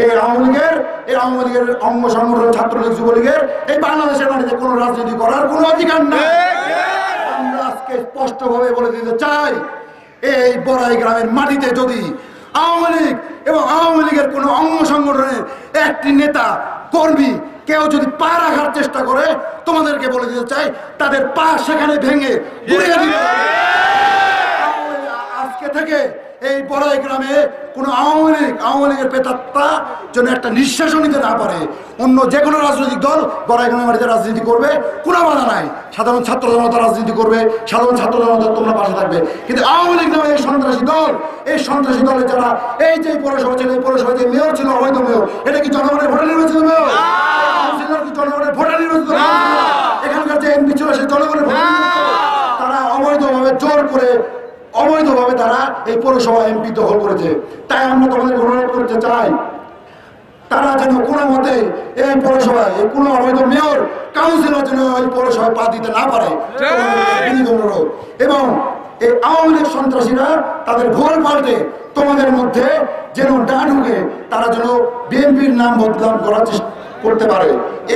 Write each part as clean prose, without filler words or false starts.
এই আওয়ামী লীগের অঙ্গ সংগঠন ছাত্রলীগ যুবলীগের এই বাংলাদেশের মাটিতে কোনো রাজনীতি করার কোনো অধিকার নাই। আমরা আজকে স্পষ্টভাবে বলে দিতে চাই, এই বড়াই গ্রামের মাটিতে যদি আওয়ামী লীগ এবং আওয়ামী লীগের কোনো অঙ্গ সংগঠনের একটি নেতা কর্মী কেউ যদি পা রাখার চেষ্টা করে, তোমাদেরকে বলে দিতে চাই তাদের পা সেখানে ভেঙে গুড়িয়ে দিবে। আজকে থেকে এই বড়াই গ্রামে কোনো আওয়ামী লীগের প্রেতাত্মা যেন একটা নিঃশ্বাসও নিতে না পারে। অন্য যে কোনো রাজনৈতিক দল বড়াই গ্রামের মাটিতে রাজনীতি করবে, কোনো বাধা নাই। সাধারণ ছাত্র জনতা রাজনীতি করবে, সাধারণ ছাত্র জনতা তোমরা পাশে থাকবে। কিন্তু আওয়ামী লীগ নামে এই সন্ত্রাসী দলে যারা এই যে পৌরসভা ছিল, এই পৌরসভায় যে মেয়র ছিল অবৈধ মেয়র, এটা কি জনগণের ভোটে নির্বাচিত মেয়র? কি জনগণের ভোটে নির্বাচিত? এখানকার যে এমপি ছিল সে জনগণের ভোটে নির্বাচিত। তারা অবৈধভাবে জোর করে অবৈধভাবে তারা এই পৌরসভা এমপি দখল করেছে। তাই আমরা তোমাদের অনুরোধ করতে চাই, তারা যেন কোনো মতে এই পৌরসভায় কোনো অবৈধ মেয়র কাউন্সিলর যেন এই পৌরসভায় পা দিতে না পারে অনুরোধ। এবং এই আওয়ামী লীগ সন্ত্রাসীরা তাদের ভুল পাল্টে তোমাদের মধ্যে যেন না ঢুকে, তারা যেন বিএনপির নাম বদনাম করার চেষ্টা করতে পারে।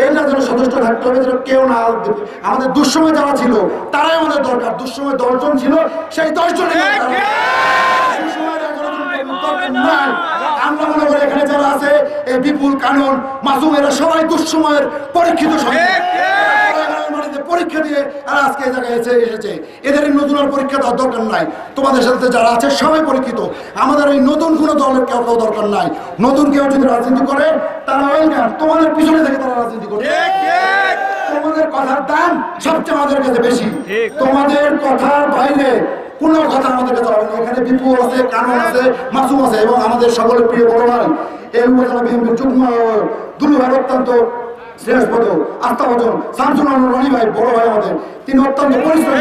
এটা যেন সচেষ্ট থাকতে হবে, যেন কেউ না। আমাদের দুঃসময় যারা ছিল তারাই আমাদের দরকার। দুঃসময় 10 জন ছিল, সেই 10 জনের আমরা মনে করি এখানে যারা আছে এই বিপুল, কানন, মাসুম, এরা সবাই দুঃসময়ের পরীক্ষিত পরীক্ষা দিয়ে আর আজকে এই জায়গায় এসেছে। এদের নতুন আর পরীক্ষা দেওয়ার দরকার নাই। তোমাদের সাথে যারা আছে সবাই পরীক্ষিত। আমাদের এই নতুন কোনো দলের কেউ দরকার নাই। নতুন কেউ যদি রাজনীতি করে তারা ওয়েলকাম, তোমাদের পিছনে থেকে তারা রাজনীতি করে। তোমাদের কথার দাম সবচেয়ে আমাদের কাছে বেশি। তোমাদের কথার বাইরে কোনো কথা আমাদের কাছে হবে না। এখানে বিপুল আছে, কানন আছে, মাসুম আছে এবং আমাদের সকলের প্রিয় বড় ভাই এই উপজেলা বিএনপির যুগ্ম দুলু ভাই অত্যন্ত শ্রেষ্ঠপদ আস্থাভাজন শামসুল আলম রনি ভাই বড় ভাই আমাদের, তিনি অত্যন্ত পরিশ্রম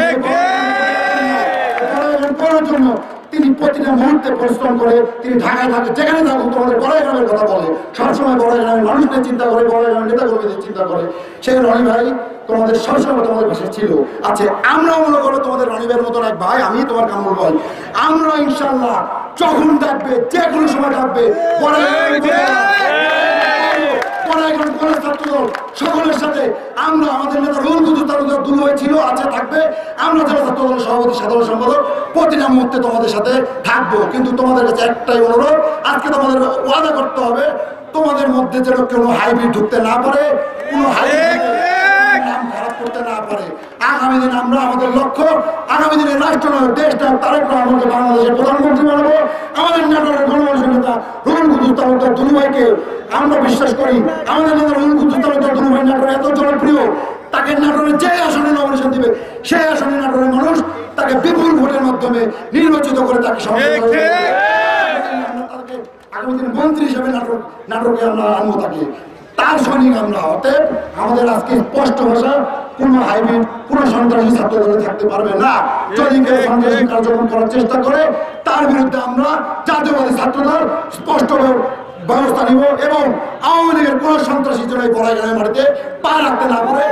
করার জন্য তিনি প্রতিটা মুহূর্তে পরিশ্রম করে। তিনি ঢাকায় থাকে, যেখানে থাকুক তোমাদের বড়াই গ্রামের কথা বলে, সবসময় বড়াই গ্রামের মানুষদের চিন্তা করে, বড়াই গ্রামের নেতা কর্মীদের চিন্তা করে। সেই রনি ভাই তোমাদের সবসময় তোমাদের পাশে ছিল, আছে। আমরাও মনে করো তোমাদের রনি ভাইয়ের মতন এক ভাই, আমি তোমার কামরুল ভাই। আমরা ইনশাল্লাহ যখন ডাকবে, যে কোনো সময় ডাকবে, সকলের সাথে আমরা আমাদের নেতা রুল কুতুব তালুকদার দুলু ভাই ছিল, আছে, থাকবে। আমরা যারা ছাত্র দলের সভাপতি, সাধারণ সম্পাদক, প্রতিটা মুহূর্তে তোমাদের সাথে থাকবো। কিন্তু তোমাদের কাছে একটাই অনুরোধ, আজকে তোমাদের ওয়াদা করতে হবে তোমাদের মধ্যে যেন কোনো হাইব্রিড ঢুকতে না পারে, কোনো হাইব্রিড নাম খারাপ করতে না পারে। আগামী দিন আমরা আমাদের লক্ষ্য, আগামী দিনে রাষ্ট্র নয়, দেশটা তারেক রহমানকে বাংলাদেশের প্রধানমন্ত্রী বানাবো। আমাদের নাটোরের গণমানুষের নেতা রুল কুতুব তালুকদার দুলু ভাইকে আমরা বিশ্বাস করি। আমাদের নেতা রুল কুতুব তালুকদার দুলু ভাই নাটোরে এত জনপ্রিয়, তাকে নাটোরে যে আসনে নমিনেশন দিবে সেই আসনে নাটোরের মানুষ তাকে বিপুল ভোটের মাধ্যমে নির্বাচিত করে তাকে আগামী দিনে মন্ত্রী হিসেবে নাটোরকে আমরা আনবো, তাকে তার সৈনিক আমরা। অতএব আমাদের আজকে স্পষ্ট ভাষা, কোনো হাইব্রিড, কোনো সন্ত্রাসী ছাত্র দলে থাকতে পারবে না। যদি কেউ সন্ত্রাসী কার্যক্রম করার চেষ্টা করে তার বিরুদ্ধে আমরা জাতীয়বাদী ছাত্রদল স্পষ্ট ব্যবস্থা নিব এবং আওয়ামী লীগের কোন সন্ত্রাসী জন্য বড়াই গ্রামের মাটিতে পা রাখতে না পারে,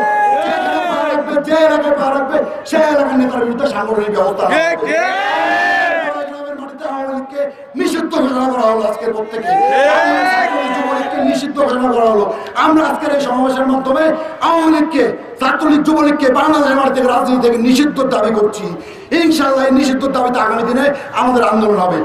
যে এলাকায় পা রাখবে সে এলাকার নেতার বিরুদ্ধে সাংগঠনিক ব্যবস্থা। নিষিদ্ধ ঘোষণা করা হলো আজকের পর থেকে, নিষিদ্ধ ঘোষণা করা হলো। আমরা আজকের এই সমাবেশের মাধ্যমে আওয়ামী লীগকে, ছাত্রলীগ, যুবলীগকে বাংলাদেশের মাটি থেকে রাজনীতি থেকে নিষিদ্ধ দাবি করছি। ইনশাআল্লাহ এই নিষিদ্ধ দাবিতে আগামী দিনে আমাদের আন্দোলন হবে।